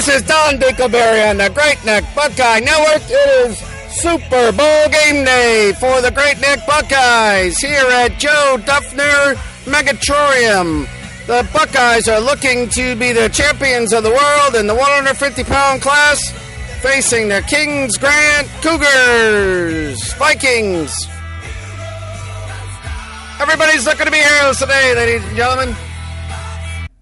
This is Don Dingleberry on the Great Neck Buckeye Network. It is Super Bowl game day for the Great Neck Buckeyes here at Joe Duffner Megatorium. The Buckeyes are looking to be the champions of the world in the 150-pound class, facing the Kings Grant Cougars, Vikings. Everybody's looking to be heroes today, ladies and gentlemen.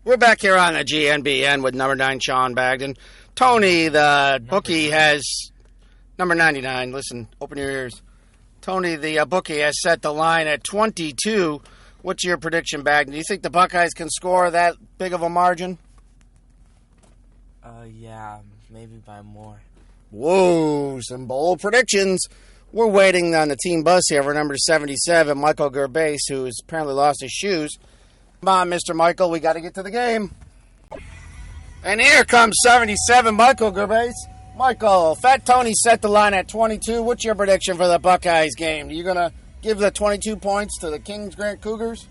We're back here on the GNBN with number 9, Sean Bagden. Tony, the bookie, has number 99. Listen, open your ears. Tony, the bookie, has set the line at 22. What's your prediction, Bagden? Do you think the Buckeyes can score that big of a margin? Yeah, maybe by more. Whoa, some bold predictions. We're waiting on the team bus here for number 77, Michael Gervais, who has apparently lost his shoes. Come on, Mr. Michael, we got to get to the game. And here comes 77, Michael Gervais. Michael, Fat Tony set the line at 22. What's your prediction for the Buckeyes game? Are you going to give the 22 points to the Kings Grant Cougars?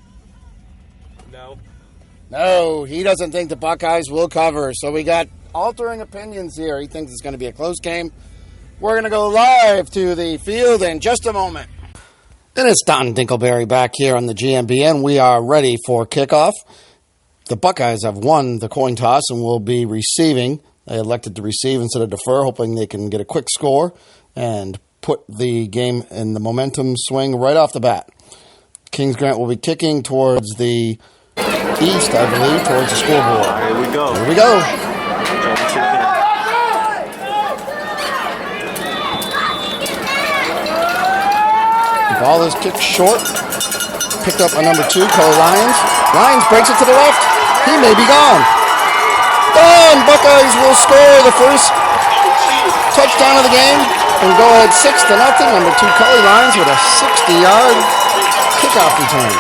No, he doesn't think the Buckeyes will cover. So we got altering opinions here. He thinks it's going to be a close game. We're going to go live to the field in just a moment. And it's Don Dingleberry back here on the GMBN. We are ready for kickoff. The Buckeyes have won the coin toss and will be receiving. They elected to receive instead of defer, hoping they can get a quick score and put the game in the momentum swing right off the bat. Kings Grant will be kicking towards the east, I believe, towards the scoreboard. Here we go. Here we go. The ball is kicked short. Picked up by number 2, Cole Lyons. Lyons breaks it to the left. He may be gone. Gone! Buckeyes will score the first touchdown of the game and go ahead 6-0. Number 2, Cully Lyons with a 60-yard kickoff return.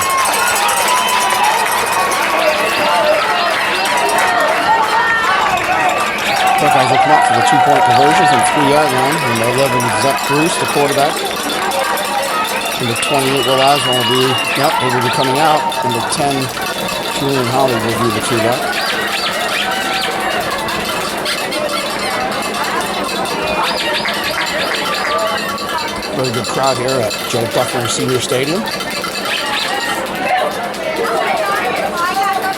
Buckeyes will come up for the 2-point conversion from the 3-yard line. Number 11, Zach Bruce, the quarterback. Number 28, Will Osborne will be coming out. Number 10, Julian Holly will be the quarterback. Very good crowd here at Joe Duffner Senior Stadium.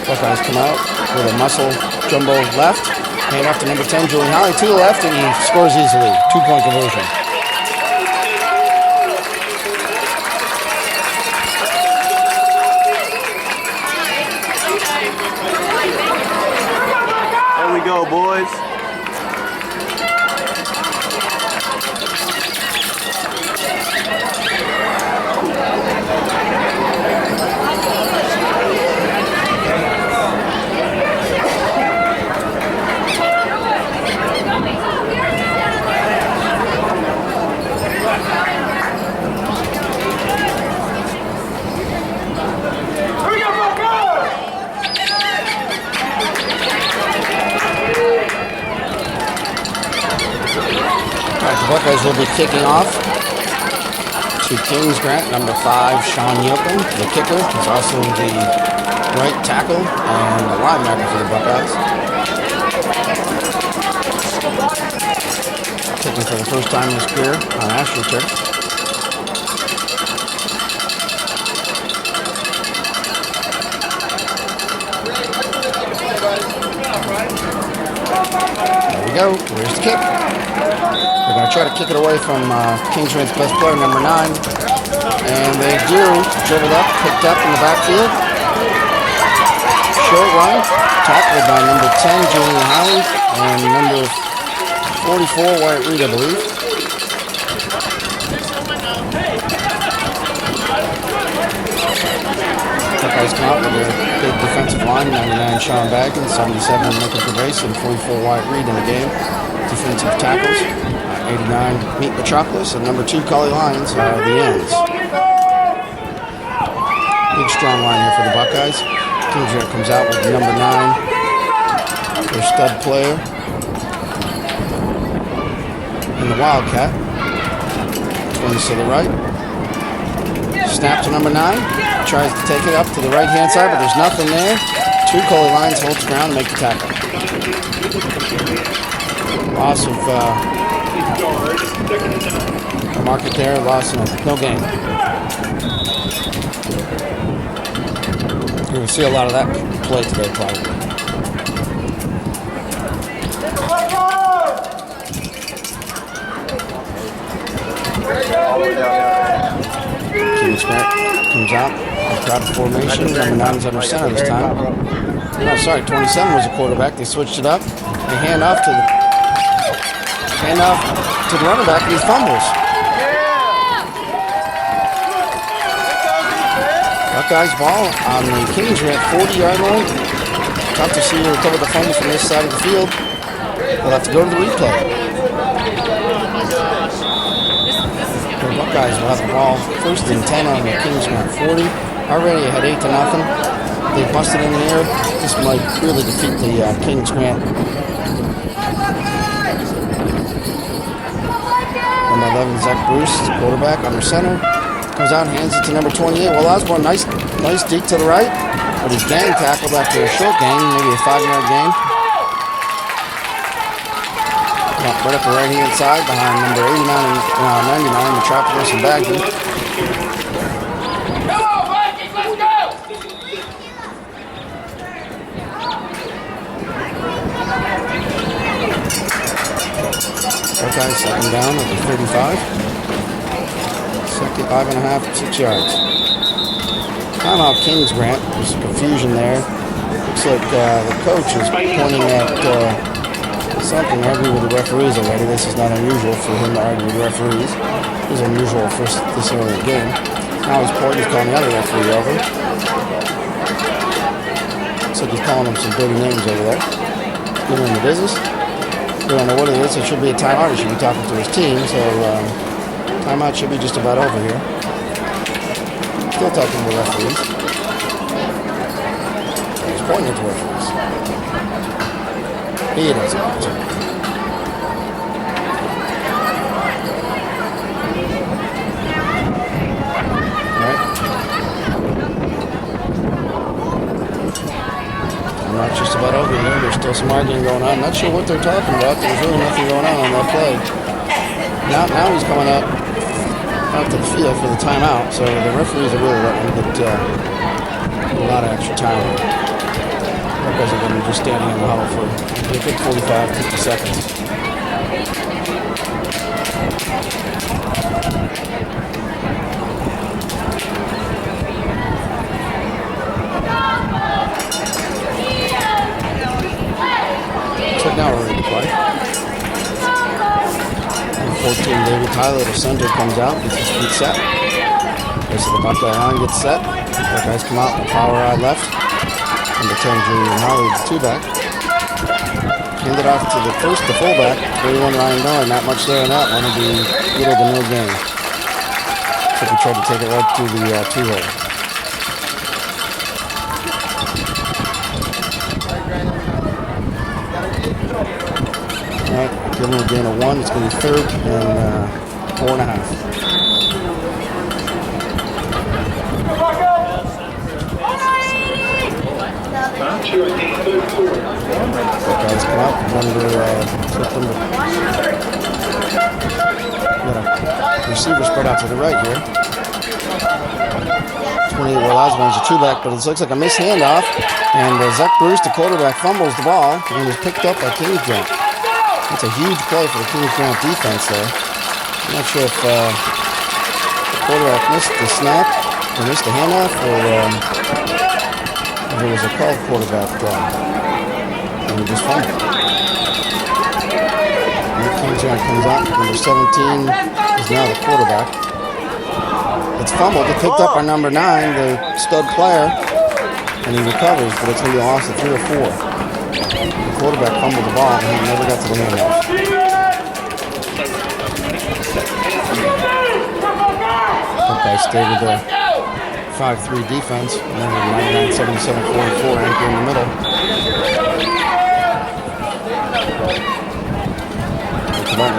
Buckeyes come out with a muscle jumbo left. Hand off to number 10, Julian Holly, to the left, and he scores easily. 2-point conversion. There we go, boys. The Buckeyes will be kicking off to Kings Grant, number 5, Sean Yilkin. The kicker is also the right tackle and the linebacker for the Buckeyes. Kicking for the first time in his career on AstroTurf. There we go. Here's the kick. They're going to try to kick it away from Kings Grant's best player, number 9. And they do. Dribbled up, picked up in the backfield. Short run. Tackled by number 10, Julian Holly, and number 44, Wyatt Reed, I believe. Buckeyes come out with a big defensive line, 99, Sean Bagden, 77, Michael Gervais, and 44, Wyatt Reed in the game. Defensive tackles, 89, Meet Metropolis, and number 2, Cully Lyons are the ends. Big strong line here for the Buckeyes. Kings Grant comes out with number 9, their stud player, and the Wildcat. Twins to the right. Snap to number 9. Tries to take it up to the right-hand side, but there's nothing there. 2, Cully Lyons holds ground and make the tackle. loss of market there, loss of no gain. You're going to see a lot of that play today, probably. Kings Grant comes out, crowd formation. Number 9 is under center this time. No, sorry, 27 was a quarterback. They switched it up. They hand off to the running back, and he fumbles. Buckeyes ball on the Kings Grant 40-yard line. Tough to see you recover the fumble from this side of the field. They'll have to go to the replay. The Buckeyes will have the ball first and 10 on the Kings Grant 40. Already ahead 8-0. They busted in the air. This might really defeat the Kings Grant. Number 11, Zach Bruce, quarterback, under center. Comes out and hands it to number 28. Well, Osborne, nice deep to the right. But he's gang tackled after a short gain, maybe a 5-yard gain. Right up the right-hand side behind number 89 and 99, Metropolis and Bagby. Buckeyes second down at the 35. Second 5.5, 6 yards. Timeout Kings Grant. There's some confusion there. Looks like the coach is pointing at something, arguing with the referees already. This is not unusual for him to argue with referees. This is unusual for this early in the game. Now he's calling the other referee over. Looks like he's calling him some dirty names over there. Giving him the business. We don't know what it is. It should be a timeout. He should be talking to his team. So timeout should be just about over here. Still talking to the referees. He's pointing at the referees. He doesn't want to. Right. I'm not just about over here. There's still some arguing going on. Not sure what they're talking about. There's really nothing going on that play. Now he's coming out to the field for the timeout. So the referees are really letting him get a lot of extra time. Because of them just standing in the huddle for a good 45, 50 seconds. So now we're ready to play. Number 14, David Tyler, the center, comes out, gets his feet set. Rest of the Buckeye line gets set. Buckeyes come out, the power ride left. Number 10, Julian Holly, the two-back. Hand it off to the fullback. 31, Ryan Dorn. Not much there on that one. It'll be little to no gain. So we tried to take it right to the two-hole. All right, give him a gain of 1. It's going to be third and 4.5. Buckeyes come out, receiver spread out to the right here. 28, Will Osborne's a two-back, but it looks like a missed handoff. And Zach Bruce, the quarterback, fumbles the ball and is picked up by Kings Grant. That's a huge play for the Kings Grant defense there. I'm not sure if the quarterback missed the snap or missed the handoff or if it was a called quarterback and he just fumbled. Kings Grant comes out. Number 17 is now the quarterback. It's fumbled. It picked up by number 9, the stud player, and he recovers, but it's going to be a loss of 3 or 4. The quarterback fumbled the ball, and he never got to the handoff. Okay, stayed with the 5-3 defense, and then the 99-77-44 anchor in the middle.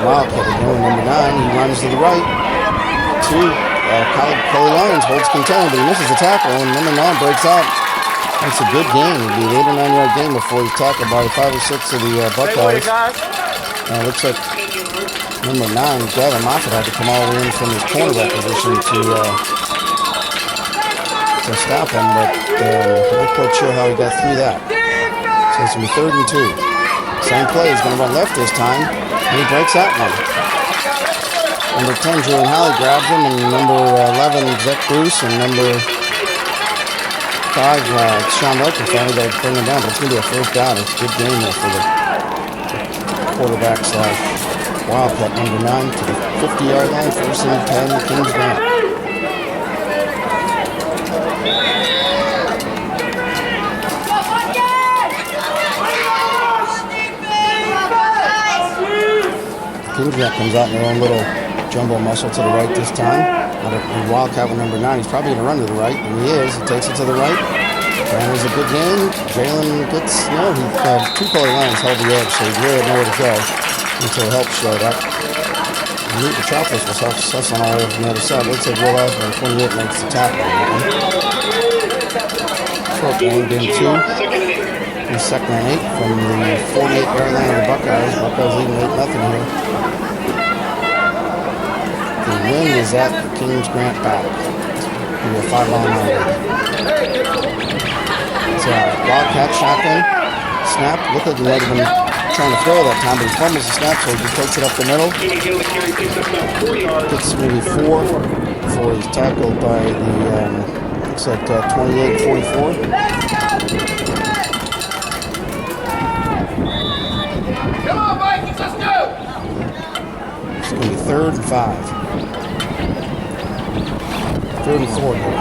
Wildcat again, number 9, he runs to the right. Kelly Lyons holds contained, but he misses the tackle, and number 9 breaks out. That's a good game. It'll be an 8 or 9 yard game before he's tackled by the 5 or 6 of the Buckeyes. Looks like number 9, Gavin Moffett, had to come all the way in from his cornerback position to stop him, but not quite sure how he got through that. So it's going to be 3rd and 2. Same play. He's going to run left this time, and he breaks that one. Number 10, Julian Halley grabs him, and number 11, Zach Bruce, and number 5, Sean Elkin finally got to bring him down, but it's going to be a 1st down. It's a good game there for the quarterback / Wildcat number 9 to the 50-yard line, 1st and 10, Kings Grant. Kings Grant comes out in their own little jumbo muscle to the right this time. And Wildcat with number 9, he's probably going to run to the right, and he is. He takes it to the right. And it was a good game. Jalen gets, he 2 color lines held the edge, so he really had nowhere to go until help showed up. And Newton Petrofis was sussing all over from the other side. Looks like Will Osborne, 28, makes the tackle on that one. Short game, game 2. And 2nd and 8 from the 48-yard line of the Buckeyes. Buckeyes leading 8-0 here. The win is at the Kings Grant back. It'll be a 5-on lead. It's a Wildcat shotgun. Snap. Looked like he might have been trying to throw that time, but he fumbles the snap, so he just takes it up the middle. Gets maybe 4 before he's tackled by the, looks like 28-44. Come on, Vikings, let's go! It's going to be 3rd and 5. 3rd and 4 here.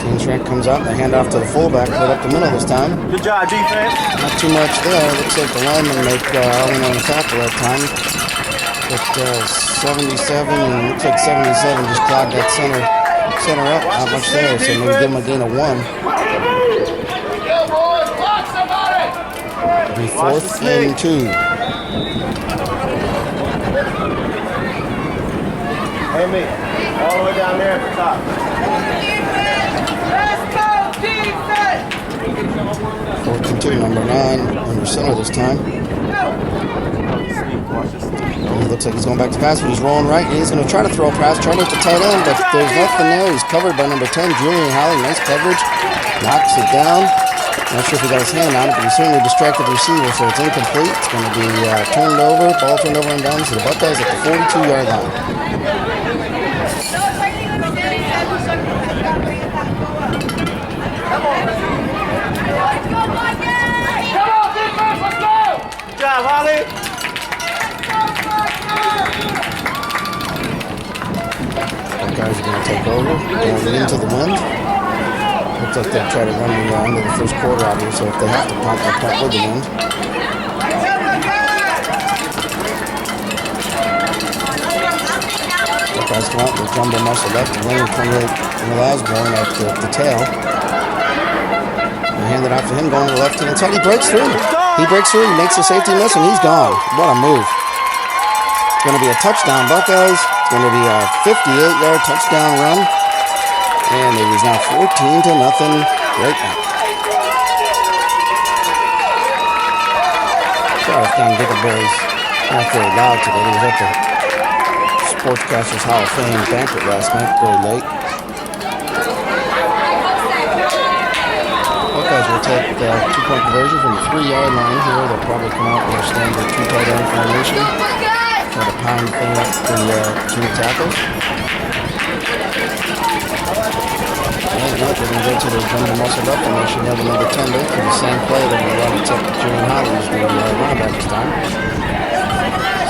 Kings Grant comes out and they hand off to the fullback, right up the middle this time. Good job, defense. Not too much there. Looks like the linemen make only on the tackle that time. But 77 and looks like 77 just clogged that center up. Not much there, so maybe give him a gain of 1. It'll be 4th and 2. Hey, me. All the way down there at the top. Let's go, defense! 4th and 2, number 9, under center this time. He looks like he's going back to pass, but he's rolling right, and he's going to try to throw a pass, trying to hit the tight end, but there's nothing there. He's covered by number 10, Julian Halley. Nice coverage. Knocks it down. Not sure if he got his hand on it, but he certainly distracted the receiver, so it's incomplete. It's going to be turned over, ball turned over and down to the Buckeyes at the 42-yard line. Good job, Holly. Buckeyes are going to take over, going into the wind. Looks like they'll try to run the end of the 1st quarter out here, so if they have to punt, they'll punt with the wind. Buckeyes come out with jumbo muscle left and running 28 Will Osborne at the tail. They hand it off to him, going to the left-hand side. He breaks through. He makes the safety miss, and he's gone. What a move. It's going to be a touchdown, Buckeyes. It's going to be a 58-yard touchdown run. And it is now 14-0 right now. Sorry if Don Dingleberry's not very loud today. He was at the Sportscasters Hall of Fame banquet last night, very late. Buckeyes will take the 2-point conversion from the 3-yard line here. They'll probably come out with their standard 2 tight end formation. Try to pound the thing up the 2 tackles. And now they're going to go to the jumbo muscle up and they should have the number 10 there for the same play that we run except Julian Halley is the running back this time.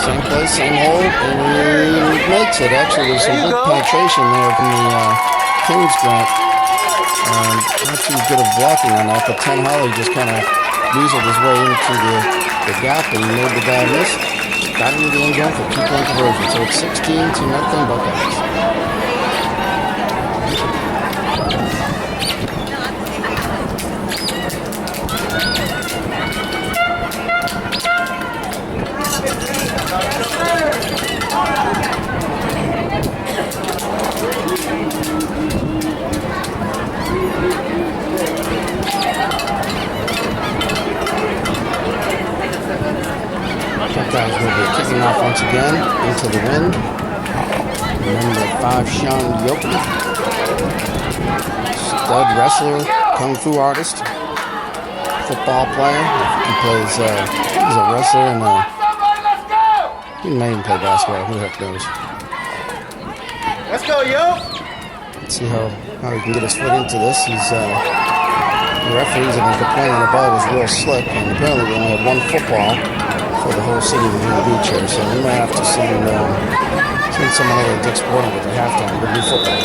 Same play, same hole, and he makes it. Actually, there's some good penetration there from the Kings Grant. Not too good of blocking on that, but 10 Halley just kind of weaseled his way into the gap and made the guy miss. Got into the end zone for 2-point conversion. So it's 16-0 Buckeyes. once again into the wind. Number 5, Sean Yoki. Stud wrestler, kung fu artist, football player. He plays, he's a wrestler and he may even play basketball, who the heck knows. Let's go, yo! Let's see how he can get his foot into this. He's, the referees have been complaining the ball was real slick, and apparently we only have one football for the whole city of Virginia Beach here, so we might have to send someone over to Dick's Sporting Goods at halftime to do football.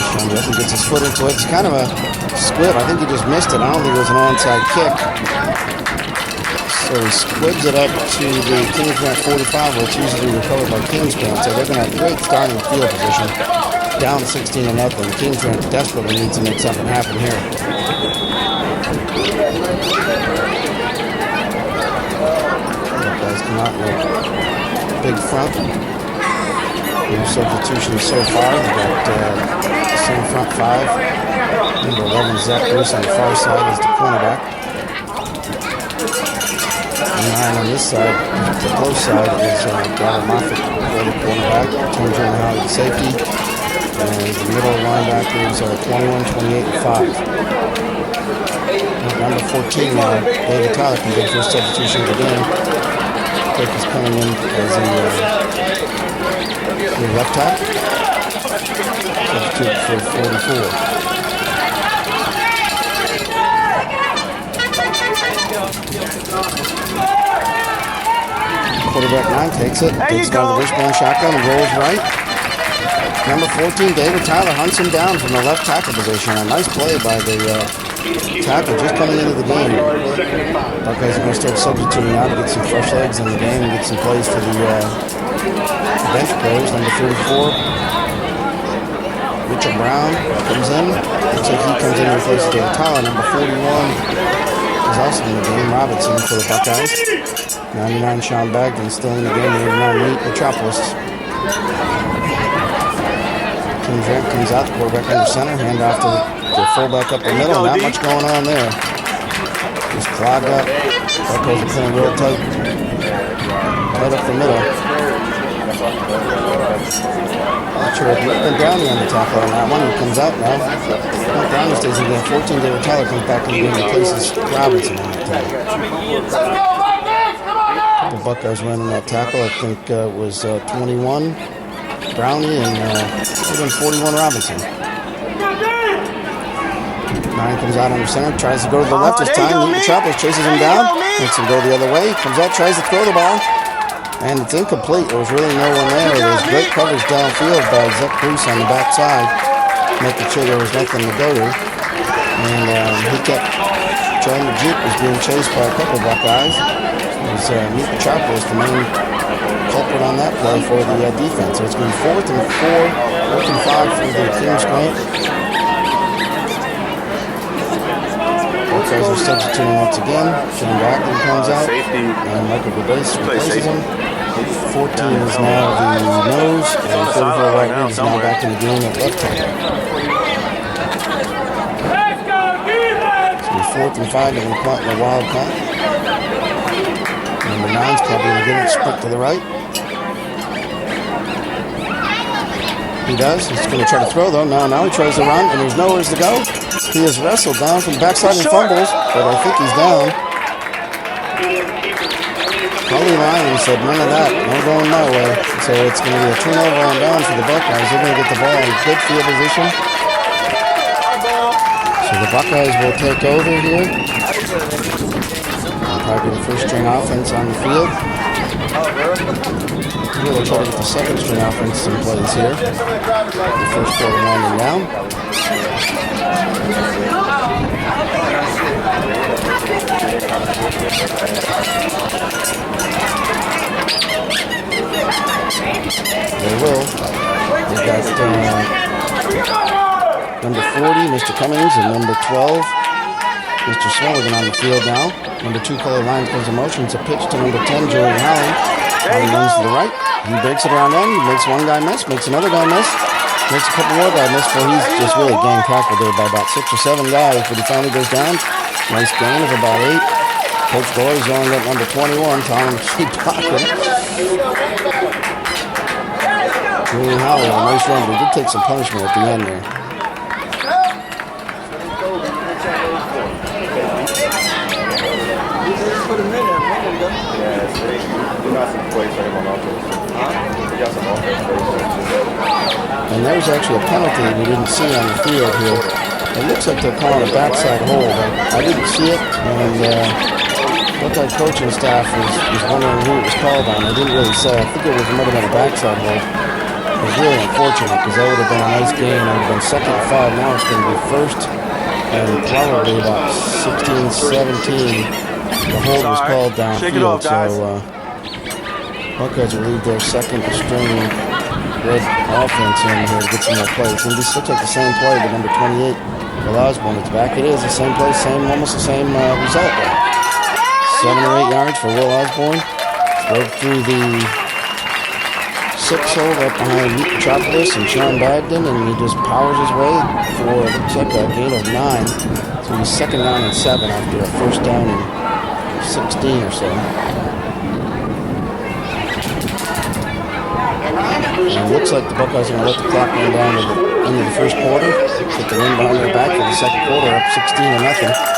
Sean Yoki gets his foot into it. It's kind of a squib. I think he just missed it. I don't think it was an onside kick. So he squibs it up to the Kings Grant 45, where it's usually recovered by Kings Grant. So they're going to have great starting field position. Down 16-0. Kings Grant desperately needs to make something happen here. Buckeyes come out with a big front. No substitutions so far. We've got the same front 5. Number 11, Zach Bruce on the far side is the cornerback. 9 on this side, the close side is Gavin Moffitt, the cornerback. Tim Jordan Howard, the safety. And the middle linebackers are 21, 28, and 5. Number 14 now, David Tyler can get first substitution of the game. Kirk is coming in as the left tackle. Substitute for 44. Quarterback 9 takes it, takes down the wishbone shotgun and rolls right. Number 14, David Tyler hunts him down from the left tackle position. A nice play by the tackle just coming into the game. Buckeyes are going to start substituting now to get some fresh legs in the game and get some plays for the bench players. Number 34, Richard Brown comes in. Looks like he comes in and replaces David Tyler. Number 41 is also in the game. Robinson for the Buckeyes. 99, Sean Bagden still in the game. 89, Meat Metropolis. Kim Drake comes out, the quarterback under center, hand off to the fullback up the middle. Not much going on there. Just clogged up. Buckeyes are playing real tight up the middle. Not sure if Ethan Downey on the tackle on that one. He comes out now. Downey stays in there. 14, David Tyler comes back in the game and replaces Robinson on that tackle. The Buckeyes running that tackle. I think it was 21 Brownie and even 41 Robinson. 9 comes out under center, tries to go to the left this time. Meat Metropolis chases him down, makes him go the other way. Comes out, tries to throw the ball, and it's incomplete. There was really no one there. There's great coverage downfield by Zach Bruce on the backside, making sure there was nothing to go to. And he kept trying to juke, was being chased by a couple of Buckeyes. It was Meat Metropolis, the main culprit on that play for the defense. So it's going to be 4th and 5 for the Kings Grant. Buckeyes are substituting once again. Sean Backlund comes out, and Michael Gervais replaces him. 14 is now the nose, and 34 right wing is now back in the game at left tackle. It's 4th and 5, and we're caught in a wild punt. Number 9's probably going to get it split to the right. He does. He's going to try to throw, though. Now he tries to run, and there's nowhere to go. He is wrestled down from the backside and fumbles, but I think he's down. Holly Ryan said, none of that. No going my way. So it's going to be a turnover on down for the Buckeyes. They're going to get the ball in good field position. So the Buckeyes will take over here. Probably the first string offense on the field. We'll try to get the second string offense in place here. The first quarter winding down. They will. We've got number 40, Mr. Cummings, and number 12, Mr. Swilligan on the field now. Number 2, color line comes in motion. It's a pitch to number 10, Jordan Howley. Howley runs to the right. He breaks it around end. He makes one guy miss, makes another guy miss, makes a couple more guys miss. Before he's just really gang tackled there by about 6 or 7 guys, but he finally goes down. Nice gain of about 8. Coach Doyle's on at number 21, telling him to keep blocking. Julian Howley had a nice run, but he did take some punishment at the end there. Put him in there a minute ago. Yeah, we got some plays for him on offense. We got some offense plays. And there's actually a penalty we didn't see on the field here. It looks like they're calling a backside hold. I didn't see it, and Buckeye coaching staff was wondering who it was called on. They didn't really say. I think it might have been a backside hold. It was really unfortunate because that would have been a nice game. It would have been 2nd and 5. Now it's going to be 1st and probably about 16, 17. The hold was called downfield, so Buckeyes will leave their second string red offense in here to get some more plays. And this looks like the same play, but number 28, Will Osborne, it's back. It is the same play, almost the same result there. 7 or 8 yards for Will Osborne. Broke through the 6 hole right behind Metropolis and Sean Bagden, and he just powers his way for, it looks like a gain of 9. So he's 2nd down and 7 after a 1st down and 16 or so. And it looks like the Buckeyes are going to let the clock run down to the end of the 1st quarter. Get the win behind their back for the 2nd quarter, up 16-0.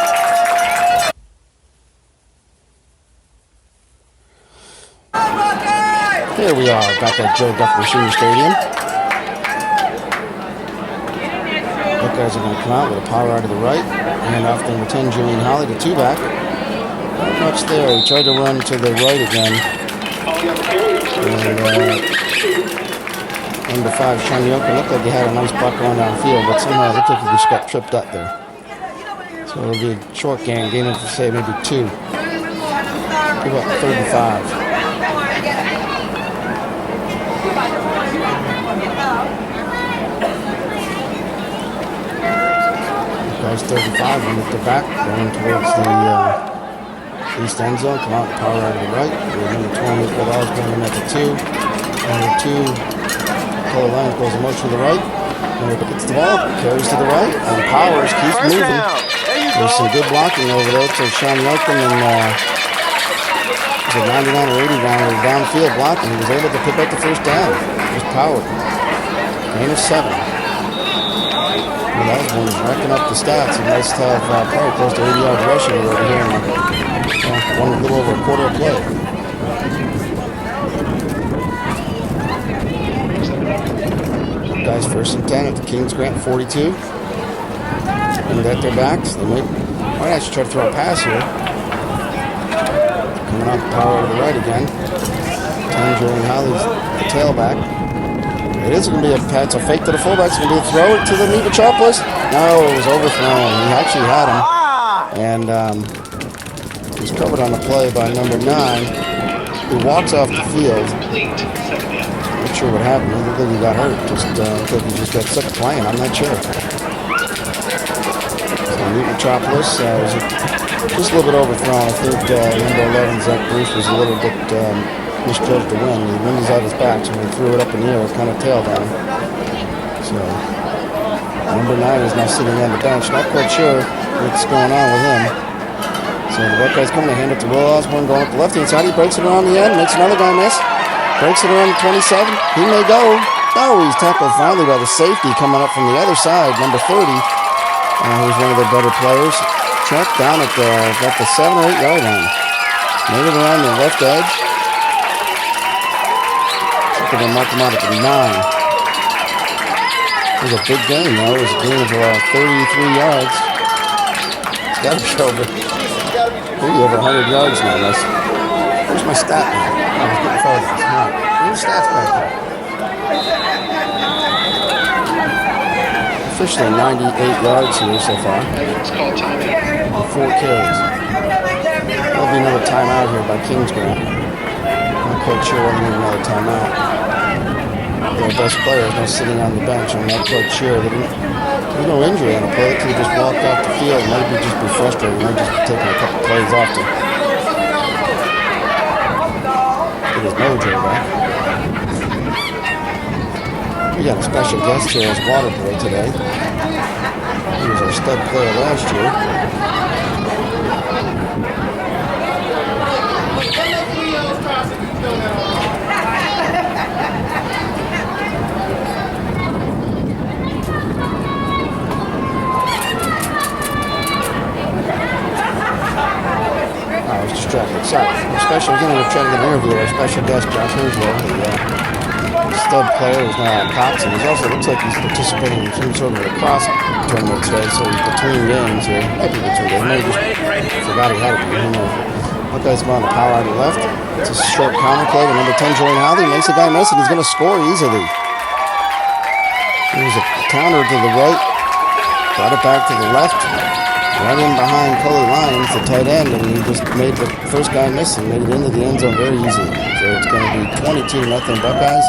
Here we are back at Joe Duffner Senior Stadium. Buckeyes are going to come out with a power out of the right. Hand off to number 10, Julian Howley, the 2-back. Not much there. He tried to run to the right again. And number 5, Sean Yoker, looked like he had a nice block run downfield, but somehow it looked like he just got tripped up there. So it'll be a short gain of, say, maybe 2. Give up 3rd and 5. Guys, 35, and with the back going towards the east end zone. Come out, power out of the right. Number 20, Will Osborne in at the 2. Number 2, Cole Lang goes a motion to the right. Number gets the ball, carries to the right, and powers, keeps moving. There's some good blocking over there. So Sean Yoakum and was a 99 or 80 rounder downfield blocking. He was able to pick up the 1st down. Just powered. Gain of 7. Well, Osborne's racking up the stats. He must have probably close to 80 yards rushing over here in a little over a quarter of play. Guys, 1st and 10 at the Kings Grant 42. And at their backs, they might actually try to throw a pass here. Coming off the power to the right again. 10, Julian Howley's the tailback. It is going to be a fake to the fullback. It's going to be a throw to the Metropolis. No, it was overthrown. He actually had him. And he's covered on the play by number 9, who walks off the field. Not sure what happened. I don't think he got hurt. Just he just got sick of playing. I'm not sure. So Metropolis was just a little bit overthrown. I think number 11, Zach Bruce, was a little bit misjudged the wind. The wind is out his back, so when he threw it up in the air, it kind of tailed on him. So number 9 is now sitting on the bench. Not quite sure what's going on with him. So the Buckeyes coming to hand it to Will Osborne, going up the left-hand side. He breaks it around the end, makes another guy miss. Breaks it around the 27. He may go. Oh, he's tackled finally by the safety coming up from the other side, number 30. Who's one of their better players. Checked down at the 7 or 8 yard line. Made it around the left edge. They're going to mark him out at the 9. It was a big game, though. It was a gain of 33 yards. It's got to be over. Maybe over 100 yards now. Where's my stat now? I was getting farther. Where's the stats back there? Officially 98 yards here so far. On 4 carries. There'll be another timeout here by Kings Grant. I'm not quite sure whether we need another timeout. Their best player is now sitting on the bench. I'm not quite sure. There's no injury on the play. He just walked off the field. Maybe just be frustrated. Might just be taking a couple plays off to get his mojo back. We got a special guest here as water boy today. He was our stud player last year. I was distracted. Sorry. We're going to try to get an interview with our special guest, Josh Herslow, the stud player who's now at Cox, and he also looks like he's participating in some sort of lacrosse tournament today, so he's between games here. Might be between games. Maybe just forgot he had it. Who knows? Buckeyes on the power out of the left. It's a short counter play to number 10, Julian Howley. Makes the guy miss, and he's going to score easily. Here's a counter to the right. Brought it back to the left. Right in behind Cully Lyons, the tight end, and he just made the first guy miss and made it into the end zone very easily. So it's going to be 22-0 Buckeyes.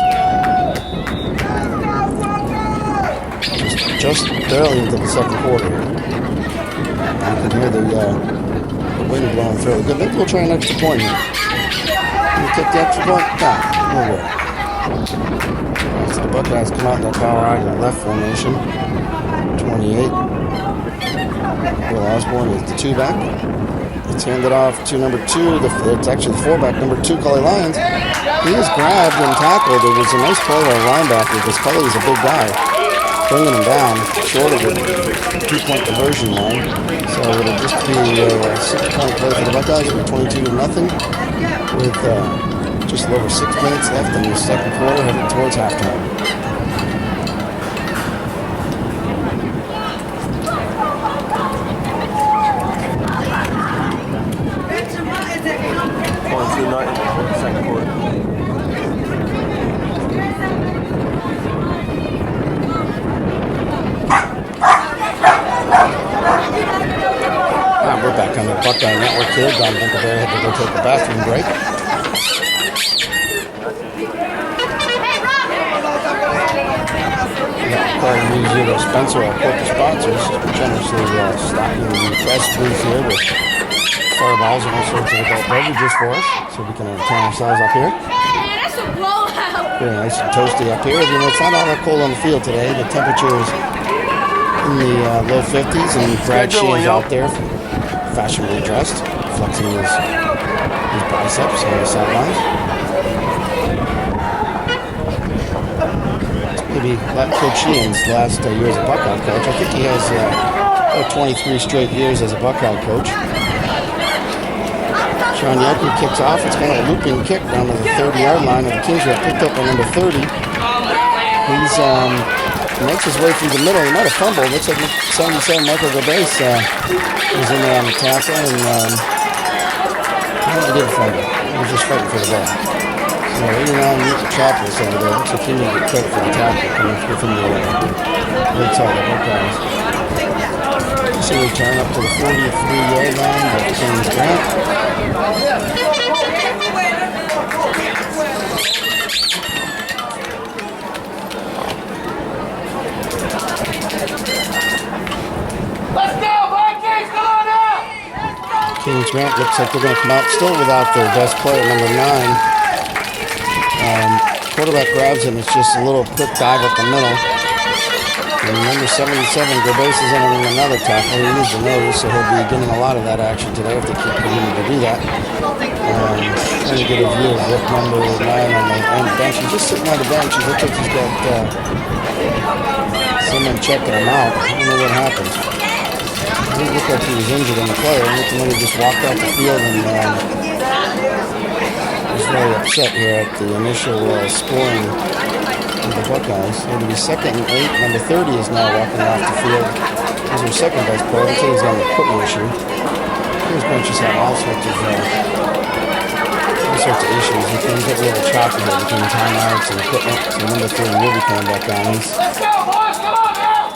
Just barely into the second quarter. You can hear the wind blowing through. Good. Maybe we'll try an extra point here. Can you kick the extra point? No, no way. So the Buckeyes come out in their power out in the left formation. 28. Will Osborne is the two-back. It's handed off to number 2. It's actually the fullback, number 2, Cully Lyons. He was grabbed and tackled. It was a nice play by a linebacker because Cully is a big guy, bringing him down short of the 2-point conversion line. So it'll just be a 6-point play for the Buckeyes. It'll be 22-0 with just over 6 minutes left in the second quarter, heading towards halftime. Second quarter. We're back on the Buckeye Network here. Don Dingleberry had to go take the bathroom break. Calling these Zero Spencer, our corporate sponsors, generously stocking the press booth here with fireballs and all sorts of adult beverages for us, so we can entertain ourselves up here. That's a blowout. Very nice and toasty up here. You know, it's not all that cold on the field today. The temperature is in the low 50s, and Brad Sheehan's out there, fashionably dressed, flexing his biceps on the sidelines. Maybe Coach Sheehan's last year as a Buckeye coach. I think he has 23 straight years as a Buckeye coach. Sean Yelke kicks off. It's kind of a looping kick down to the 30-yard line of the Kingsville, picked up by number 30. He's makes his way through the middle. He might have fumbled. Looks like 77 Michael Gabase was in there on the tackle, and he didn't fumble. He was just fighting for the ball. So 89 Newton Chapels over there. Looks like he needed to cut for the tackle coming from the right side of the Buckeyes. So we turn up to the 43-yard line by James Grant. Let's go, Buckeyes! Come on out! James Grant looks like they're going to come out still without their best player, number 9. Quarterback grabs him. It's just a little quick dive up the middle. And number 77, Gabase is entering another tackle. He needs to know, so he'll be getting a lot of that action today if they keep continuing to do that. Trying to get a view of what number 9 on the bench. He's just sitting on the bench. He looks like he's got someone checking him out. I don't know what happened. It didn't look like he was injured in the play. It looked like he just walked out the field and was very upset here at the initial scoring of the Buckeyes. It'll be 2nd and 8. Number 30 is now walking off the field. He's our second best player. I think he's got an equipment issue. These benches have all sorts of issues. You can get a little choppy here between timeouts and equipment. So number 30 will be coming back on. He's Let's go, boys! Come on now!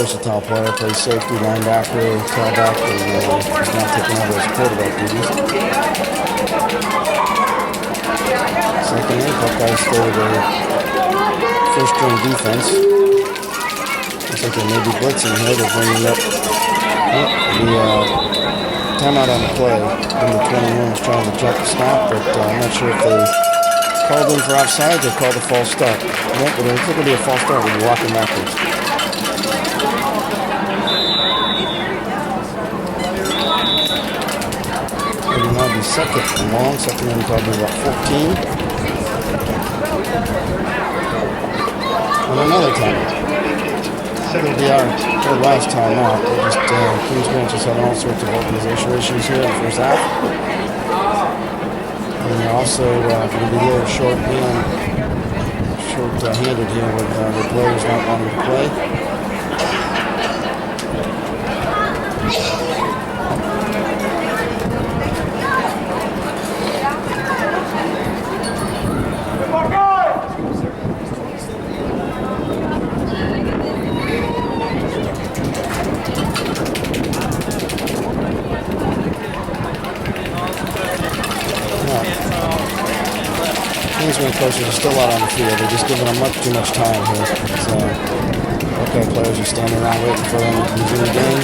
versatile player, plays safety, linebacker, tailback, and he's now taking over his quarterback duties. Second and Buckeyes stay with their first-string defense. Looks like they may be blitzing here. They're bringing up the timeout on the play. Number 21 was trying to jump the snap, but I'm not sure if they called in for offsides or called a false start. Nope, but it's going to be a false start when you're walking backwards. Now be second and long. Second and probably about 14. And another time. It'll be our last time out. Kings Branch has had all sorts of organizational issues here in the first half. And they're also going to be a little short-handed here with the players not wanting to play. Kingsman coaches are still out on the field. They're just giving them too much time here. So, okay, players are standing around waiting for them to resume the game.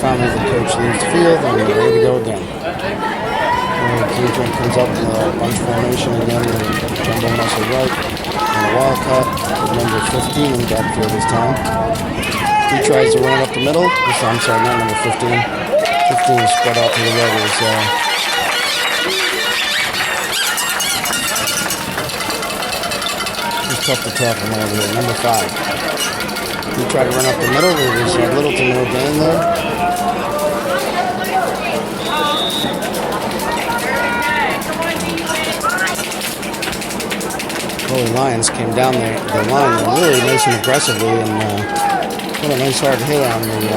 Finally, the coach leaves the field and they're ready to go again. Kingsman comes up in a bunch formation again with jumbo muscle right and a wildcat with number 15 in the backfield this time. He tries to run up the middle. I'm sorry, not number 15. 15 is spread out to the right. Tough to tackle over here. Number 5. He tried to run up the middle. There was little to no gain there. Holy Lions came down the line really nice and aggressively and put a nice hard hit on the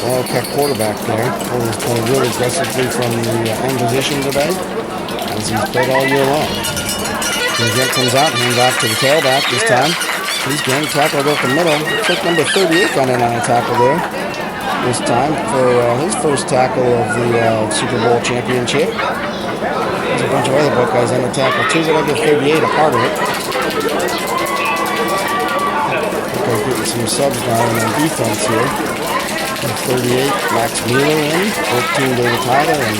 Wildcat quarterback there. He's playing really aggressively from the end position today as he's played all year long. Jet comes out, hands off to the tailback this time. He's getting tackled up the middle. Looks like number 38 got in on a tackle there this time for his first tackle of the Super Bowl championship. There's a bunch of other Buckeyes on the tackle too, but I get 38 a part of it. Buckeyes getting some subs now in defense here. 38, Max Mueller in, 14 David Tyler, and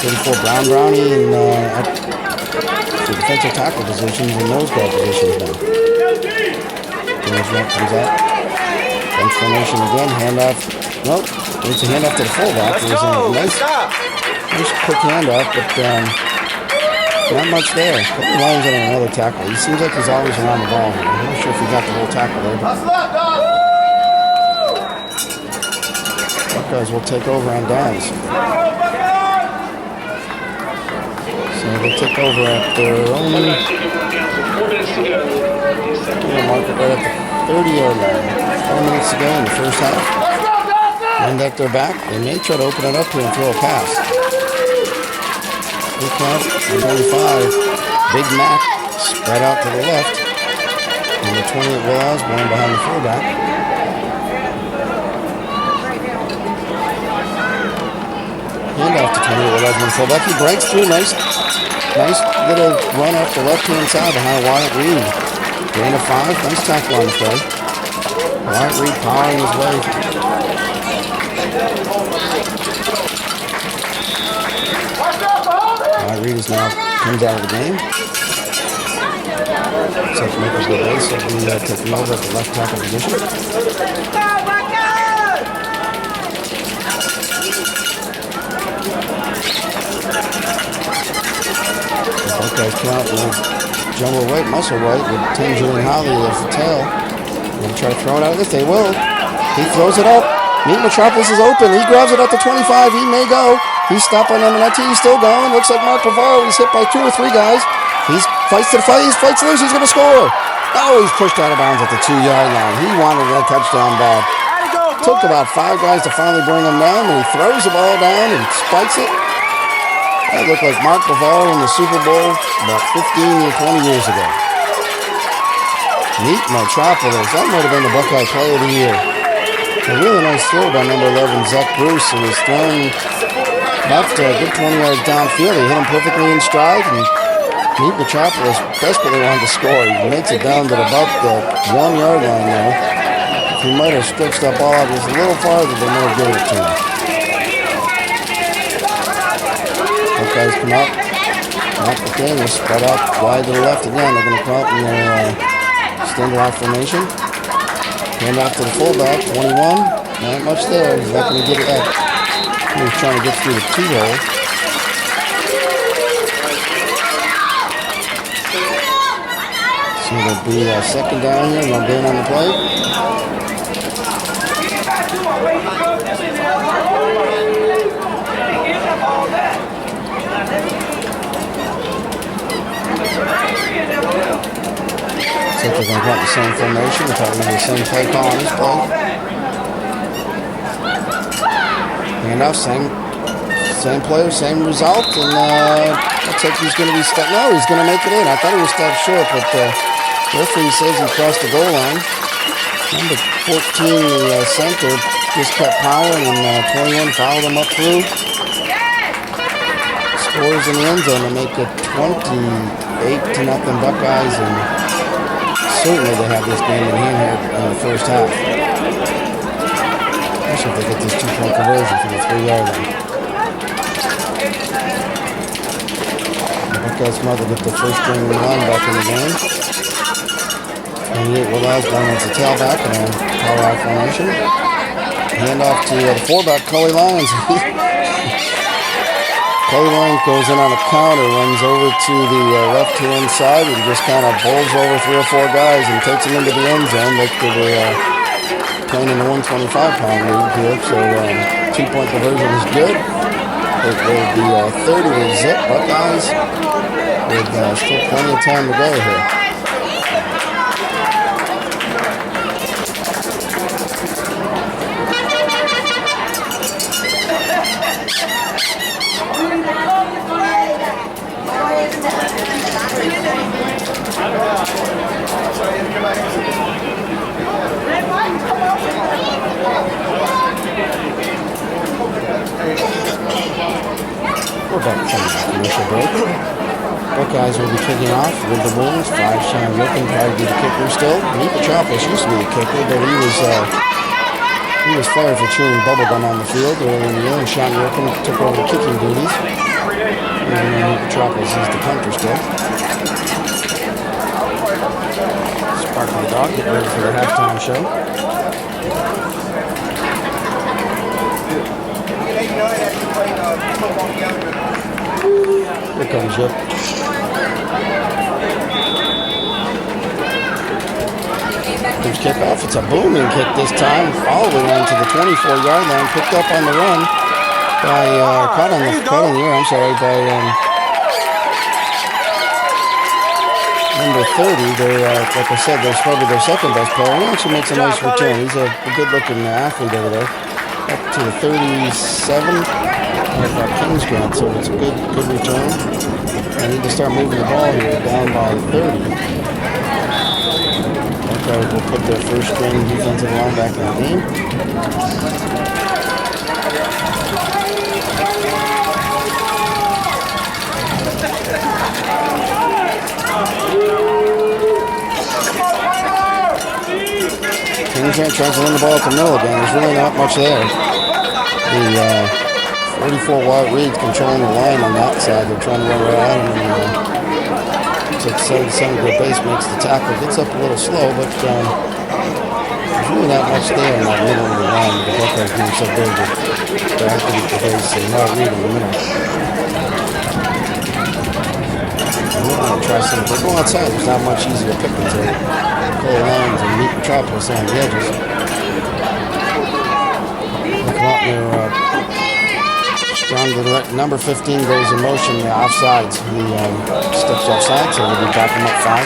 34 Brownie and the defensive tackle positions and nose guard positions now. Jet comes out. Bench formation again. Handoff. Nope. It's a handoff to the fullback. It was a nice quick handoff, but not much there. Couple lines on another tackle. He seems like he's always around the ball. I'm not sure if he got the whole tackle there. But Buckeyes will take over on downs. So they took over at their own mark it right at the 30-yard line. 4 minutes to go in the first half. And at their back, they may try to open it up here and throw a pass. Look out, 35. Big Mac spread out to the left. Number 28 Will Osborne behind the fullback. Handoff to 28 Will Osborne fullback. He breaks through. Nice little run off the left-hand side behind Wyatt Reed. Gain of 5. Nice tackle on the play. Wyatt Reed powering his way. Wyatt Reed is now comes out of the game. Looks like Michael's good base. So we taking over at the left tackle position. Buckeyes count with jumbo right, muscle right, with Tim Julian Holly as the tail. They'll try to throw it out if they will. He throws it up. Meat Metropolis is open. He grabs it at the 25. He may go. He's stopped by number 19. He's still going. Looks like Mark Pavaro. He's hit by 2 or 3 guys. He fights to the fight. He fights loose. He's going to score. Oh, he's pushed out of bounds at the 2-yard line. He wanted that touchdown bad. Took about 5 guys to finally bring him down, and he throws the ball down and spikes it. That looked like Mark Pavaro in the Super Bowl about 15 or 20 years ago. Meat Metropolis. That might have been the Buckeye Play of the Year. A really nice throw by number 11, Zach Bruce, who was thrown left a good 20 yards downfield. He hit him perfectly in stride, and Meat Metropolis desperately wanted to score. He makes it down to about the 1-yard line now. If he might have stretched that ball out just a little farther, they might have given it to him. Buckeyes come out. Not the thing. They're spread out wide to the left again. They're going to come out in their standard out formation. Hand off to the fullback, 21. Not much there. He's not going to get it up. He's trying to get through the 2-hole. It'll be second down here, no gain on the play. So they're going to run the same formation, they're probably the same play call on this play. Handoff, same player, same result, and looks like he's going to be stuck. No, he's going to make it in. I thought he was stopped short, but referee says he crossed the goal line. Number 14, the center, just kept powering, and 21 fouled him up through. Scores in the end zone to make it 28-0 Buckeyes, and certainly they have this game in hand here in the first half. Especially if they get this 2-point conversion from the 3-yard line. The Buckeyes come out to get the first string line back in the game. 28 Willows going as a tailback in a power I formation. Hand off to the fullback, Cully Lyons. Cully Lyons goes in on a counter, runs over to the left-hand side and just kind of bowls over 3 or 4 guys and takes them into the end zone. Like they were playing in the 125-pound league here, so 2-point conversion is good. It will be 30-0 Buckeyes with still plenty of time to go here. We're back from the commercial break. Buckeyes will be kicking off with the Wolves. 5 Sean Wilkin probably be the kicker still. Nick Petropoulos used to be the kicker, but he was fired for chewing bubblegum on the field earlier in the year, and Sean Wilkin took over the kicking duties. And Nick Petropoulos is the punter still. Sparkly Dog getting ready for the halftime show. Here comes Yip. Here's kickoff. It's a booming kick this time, all the way into the 24-yard line. Picked up on the run by caught on the air. I'm sorry, by number 30. They're like I said, they're probably their second best player. He actually makes a nice return. He's a good-looking athlete over there. Up to the 37 of Kingsgrant, so it's a good return. I need to start moving the ball here, down by 30. Okay, we'll put their first string defensive line back in the game. Kingsgrant tries to run the ball at the middle again. There's really not much there. The 44-wide Reed's controlling the line on that side. They're trying to run right at him. And looks like 7 to the base makes the tackle. Gets up a little slow, but there's really not much there in that middle of the line. The Buckeyes being so big that they're acting at the base and not Reed in the middle. And we're going to try something. They're going outside. There's not much easy to pick until Cole Lyons and Meat Metropolis on the edges. They come out there. Strong to the right. Number 15 goes in motion offsides. He steps offside, so they'll be backing up 5.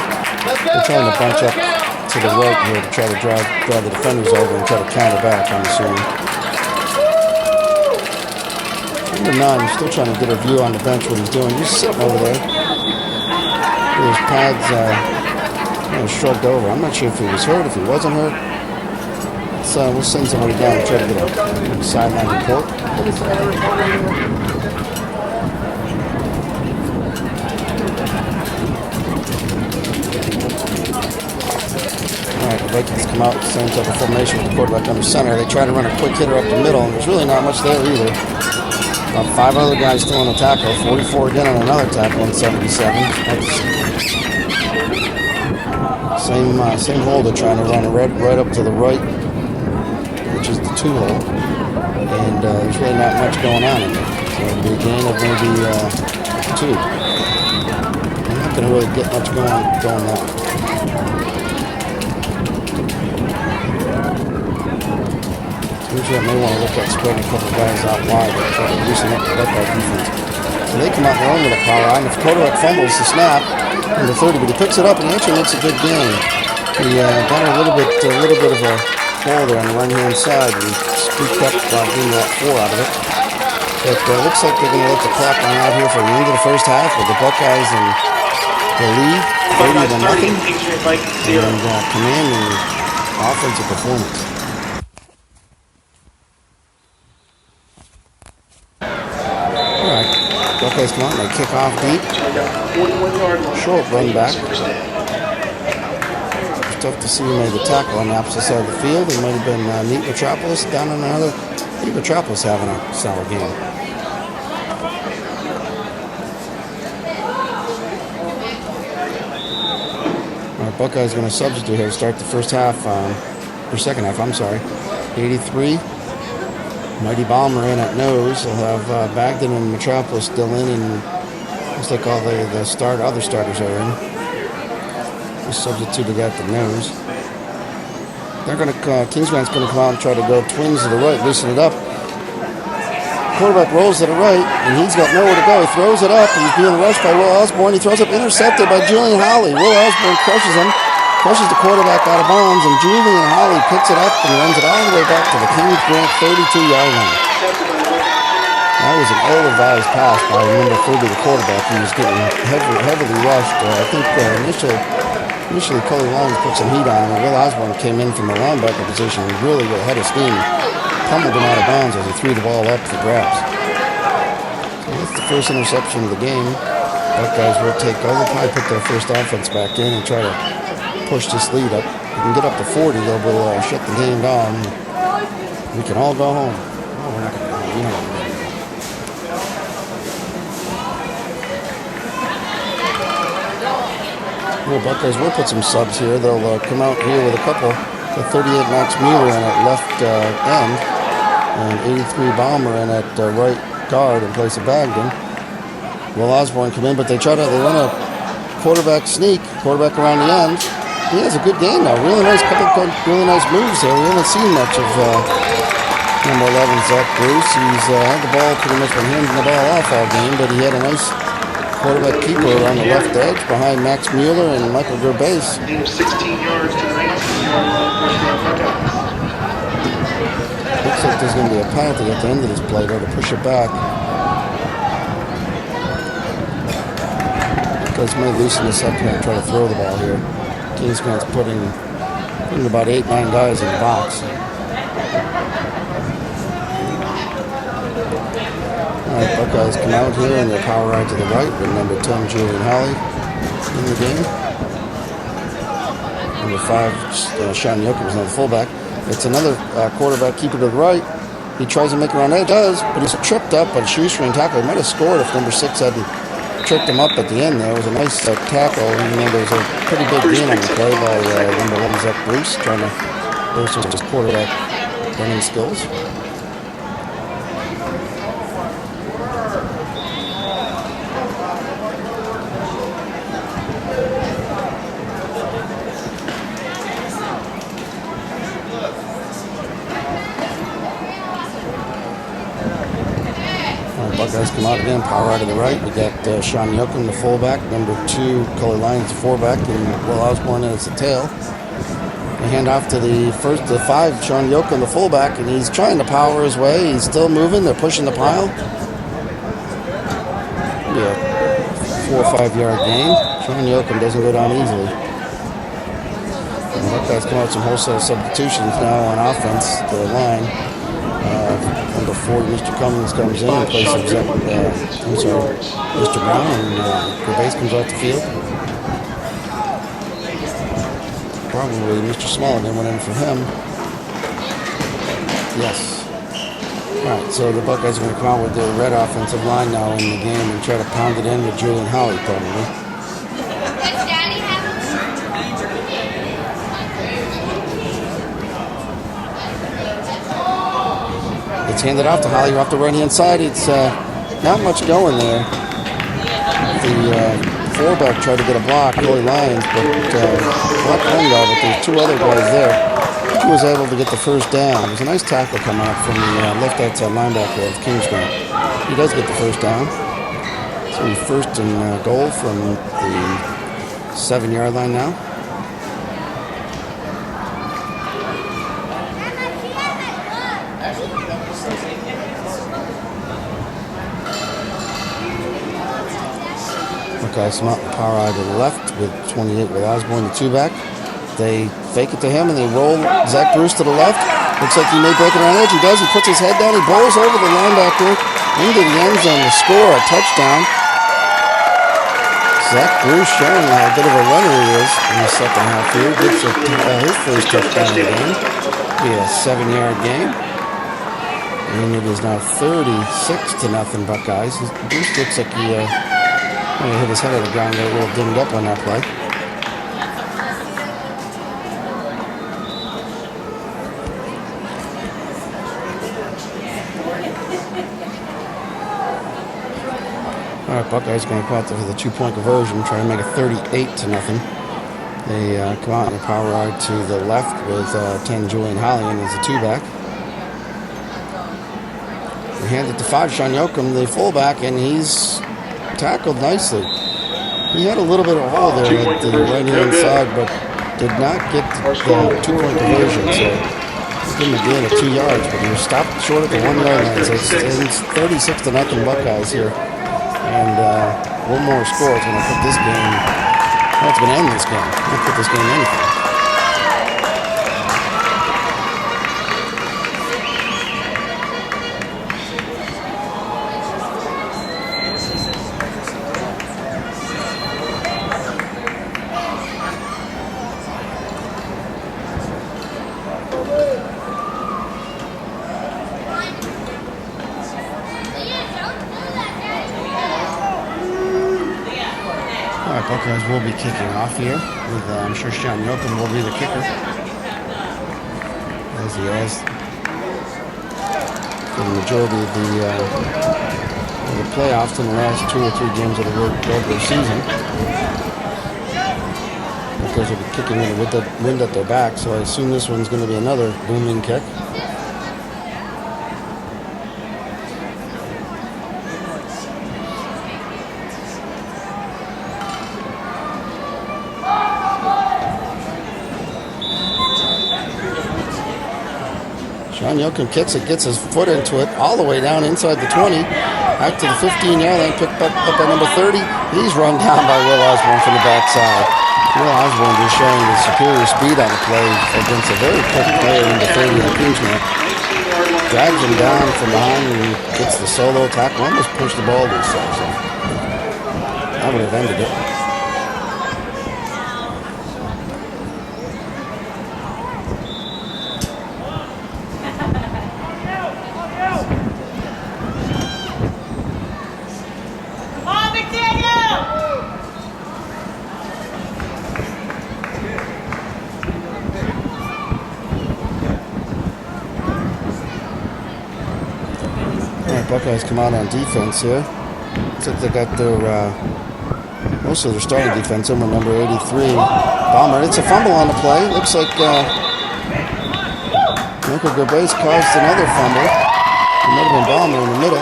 They're trying to bunch up to the right here to try to drive the defenders over and try to counter back, I'm assuming. Number 9 is still trying to get a view on the bench what he's doing. He's sitting over there with his pads shrugged over. I'm not sure if he was hurt, if he wasn't hurt. We'll send somebody down and try to get a sideline report. Alright, the Vikings come out, same type of formation with the quarterback under center. They try to run a quick hitter up the middle, and there's really not much there either. About 5 other guys still on the tackle. 44 again on another tackle in 77. Same holder trying to run right up to the right, which is the 2-hole, and there's really not much going on in there. So it'll be a gain of maybe 2. And going to really get much going there. Usually I may want to look at spreading a couple guys out wide and try to loosen up the Buckeye defense. So they come out their own with a power eye, and if the quarterback fumbles the snap, number 30, but he picks it up and he actually makes a good game. He got a little bit of a hole there on the right-hand side, and he scooped up getting that 4 out of it. But it looks like they're going to let the clock run out here for the end of the first half with the Buckeyes in the lead, 30-0, and commanding offensive performance. Buckeyes come out and they kick off deep. Short run back. It's tough to see who made the tackle on the opposite side of the field. It might have been Neat Metropolis down on another. Neat Metropolis having a solid game. All right, Buckeyes going to substitute here to start the first half, or second half, I'm sorry. 83. Mighty Bomber in at nose. They'll have Bagdon and Metropolis still in, and looks like all the other starters are in. The substituted at the nose. They're going to Kingsman's going to come out and try to go twins to the right, loosen it up. Quarterback rolls to the right, and he's got nowhere to go. He throws it up. He's being rushed by Will Osborne. He throws up intercepted by Julian Howley. Will Osborne crushes him. Pushes the quarterback out of bounds, and Julian Howley picks it up and runs it all the way back to the Kings Grant 32-yard line. That was an ill-advised pass by number 30, the quarterback. He was getting heavily rushed. I think initially Cully Lyons put some heat on him, and Will Osborne came in from the linebacker position and really with a head of steam, pummeled him out of bounds as he threw the ball up for grabs. So that's the first interception of the game. Buckeyes will take over, probably put their first offense back in and try to push this lead up. If we can get up to 40, they'll shut the game down. We can all go home. Oh, we're not going to go home. You know. Well, Buckeyes will put some subs here. They'll come out here with a couple. The 38 Max Mueller in at left end, and 83 Bomber in at right guard in place of Bagdon. Will Osborne come in, but they run a quarterback sneak, quarterback around the end. He has a good game now. Really nice moves there. We haven't seen much of number 11, Zach Bruce. He's had the ball pretty much been handing the ball off all game, but he had a nice quarterback keeper around the left edge behind Max Mueller and Michael Gervais. 16 yards to 19-yard line, first down Buckeyes. Looks like there's going to be a penalty at the end of this play, though, to push it back. Buckeyes may loosen this up here and try to throw the ball here. Kingsman's putting about 8-9 guys in the box. All right, Buckeyes come out here and their power ride to the right with number 10, Julian Howley, in the game. Number 5, Sean Yoakum is another fullback. It's another quarterback keeper to the right. He tries to make it around there. He does, but he's tripped up on a shoestring tackle. He might have scored if number 6 hadn't tricked him up at the end there. It was a nice tackle, even though there was a pretty big gain on the play by number 11, Zach Bruce, trying to bolster his quarterback running skills. Buckeyes come out again, power out to the right. We got Sean Yoakum, the fullback, number 2, Cully Lyons, the fullback, and Will Osborne as the tail. They hand off to the 5, Sean Yoakum, the fullback, and he's trying to power his way. He's still moving. They're pushing the pile. Yeah, 4 or 5 yard gain. Sean Yoakum doesn't go down easily. And the Buckeyes come out with some wholesale substitutions now on offense to the line. Number 4, Mr. Cummings comes in place of Mr. Brown, and Gervais comes out the field. Probably Mr. Smallman went in for him. Yes. All right, so the Buckeyes are going to come out with their red offensive line now in the game and try to pound it in with Julian Howley probably. It's handed off to Holly off the right-hand side. It's not much going there. The fullback tried to get a block, Billy Lyons, but left one guy, but there's two other guys there. He was able to get the first down. It was a nice tackle coming up from the left outside linebacker of Kingsgrove. He does get the first down. So he's first and goal from the 7-yard line now. Buckeyes come out the power eye to the left with 28 with Osborne, the two-back. They fake it to him and they roll Zach Bruce to the left. Looks like he may break it around the edge. He does. He puts his head down. He bowls over the linebacker into the end zone to score a touchdown. Zach Bruce showing how good of a runner he is in the second half here. Gets his first touchdown of the game. It'll be a 7-yard game. And it is now 36-0 Buckeyes. Bruce looks like he hit his head on the ground, got a little dinged up on that play. All right, Buckeyes going to come out there for the 2-point conversion, try to make it 38-0. They come out in the power ride to the left with 10 Julian Hollian as a two-back. They hand it to 5 Sean Yoakum, the fullback, and he's tackled nicely. He had a little bit of a hole there at the right-hand side, but did not get the 2-point conversion. So give him a gain of 2 yards, but he was stopped short at the 1-yard line. So it's 36-0 Buckeyes here. And one more score is going to put this game, well, it's going to end this game. It's going to put this game in anything. Buckeyes will be kicking off here with, I'm sure Sean Yoakum will be the kicker, as he has for the majority of the playoffs in the last 2 or 3 games of the regular season. Buckeyes will be kicking in with the wind at their back, so I assume this one's going to be another booming kick. Sean Yoakum kicks it, gets his foot into it, all the way down inside the 20, back to the 15-yard line, picked up by number 30. He's run down by Will Osborne from the backside. Will Osborne just showing the superior speed on the play against a very quick player in the 30 on Kingsman. Drags him down from behind and gets the solo tackle. Almost pushed the ball to himself. So that would have ended it. Buckeyes come out on defense here. Looks like they got their most of their starting defense in with number 83, Bomber. It's a fumble on the play. Looks like Michael Gervais caused another fumble. It might have been Bomber in the middle.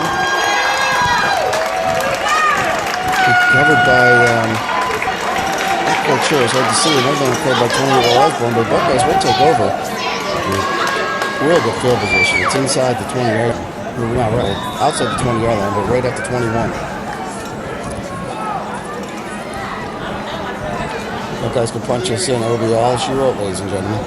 Covered by, I'm not quite sure. It's hard to see. It might have been covered by Tony Osborne, but Buckeyes will take over. Real good field position. It's inside the 20-yard line. Not right, outside the 20-yard line, but right at the 21. Buckeyes can punch us in. It'll be all she wrote, ladies and gentlemen.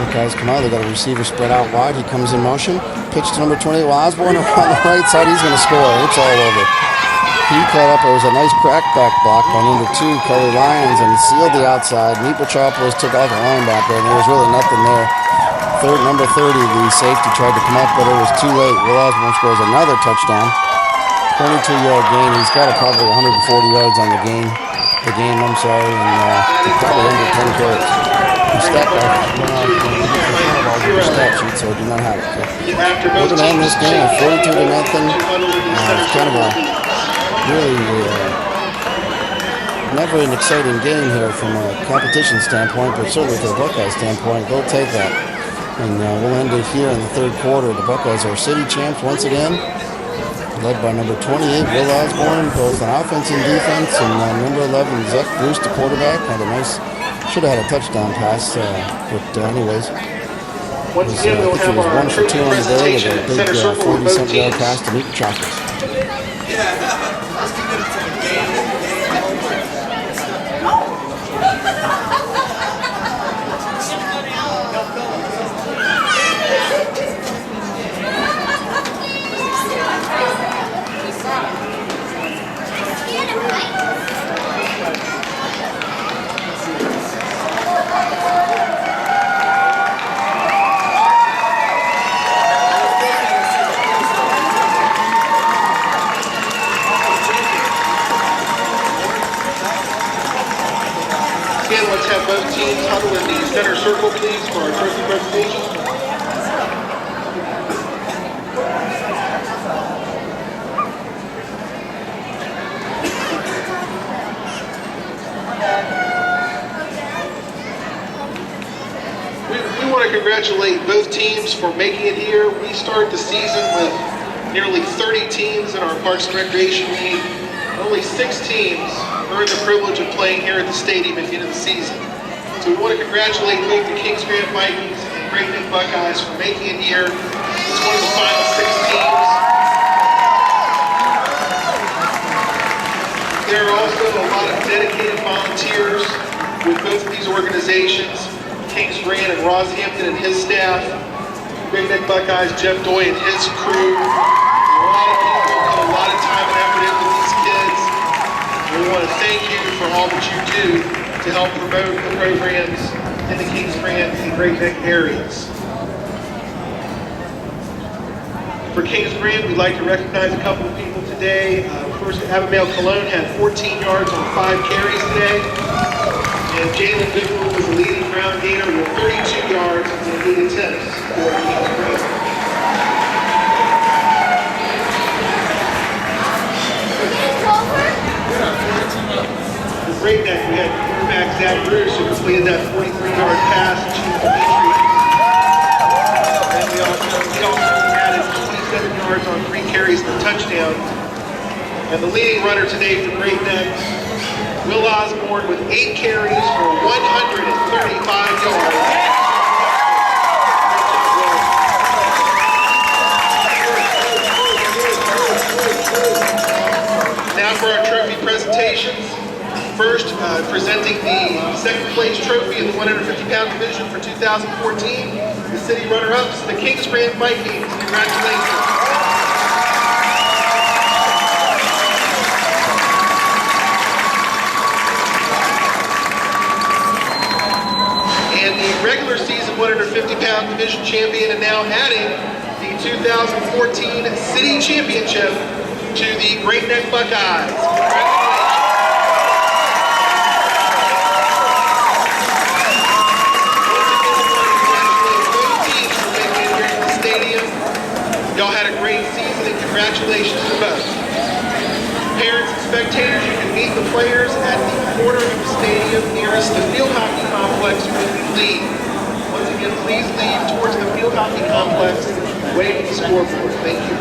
Buckeyes come out. They got a receiver spread out wide. He comes in motion. Pitch to number 28. Osborne around the right side. He's going to score. It's all over. He caught up. It was a nice crackback block by number 2, Kelly Lyons, and sealed the outside. Meepochopoulos took out the linebacker, and there was really nothing there. Number 30, the safety, tried to come up, but it was too late. Will Osborne scores another touchdown. 22-yard gain. He's got probably 140 yards on the game. And probably under 10 carries. He stepped up. stat sheet, so I do not have it. So After we're both going to end this teams game take 42 to nothing. it's It's kind of a really never an exciting game here from a competition standpoint, but certainly from a Buckeyes standpoint, they'll take that. And we'll end it here in the third quarter. The Buckeyes are city champs once again, led by number 28, Will Osborne, both on offense and defense, and number 11, Zach Bruce, the quarterback. Had a nice, should have had a touchdown pass, but anyways. Once I again, we'll think he have was our 1 for 2 trophy on the day with presentation a in big center circle with both 40-something yard teams. pass to meet the Chocolates. Again, let's have both teams huddle in the center circle, please, for our trophy presentation. We want to congratulate both teams for making it here. We start the season with nearly 30 teams in our Parks and Recreation League. Only 6 teams earned the privilege of playing here at the stadium at the end of the season. So we want to congratulate both the Kings Grant Vikings and Great Neck Buckeyes for making it here. It's one of the final 6 teams. There are also a lot of dedicated volunteers with both of these organizations. Kings Grant and Rosshampton and his staff. Great Neck Buckeyes, Jeff Doy and his crew. A lot of people put a lot of time and effort into these kids. We want to thank you for all that you do to help promote the programs in the Kings Grant and Great Neck areas. For Kings Grant, we'd like to recognize a couple of people today. First, Abimail Cologne had 14 yards on 5 carries today. And Jalen Goodwin was the leading ground gainer with 32 yards and 8 attempts for Kings Grant. For Great Neck, we had quarterback Zach Bruce who completed that 43-yard pass to Dimitri. And we also added 27 yards on 3 carries and a touchdown. And the leading runner today for Great Neck, Will Osborne, with 8 carries for 135 yards. Now for our trophy presentations. First, presenting the second place trophy in the 150-pound division for 2014, the city runner-ups, the Kings Grant Vikings. Congratulations. And the regular season 150-pound division champion, and now adding the 2014 city championship to the Great Neck Buckeyes. Congratulations. Y'all had a great season, and congratulations to both. Parents and spectators, you can meet the players at the corner of the stadium nearest the field hockey complex when we leave. Once again, please leave towards the field hockey complex, away from the scoreboard. Thank you.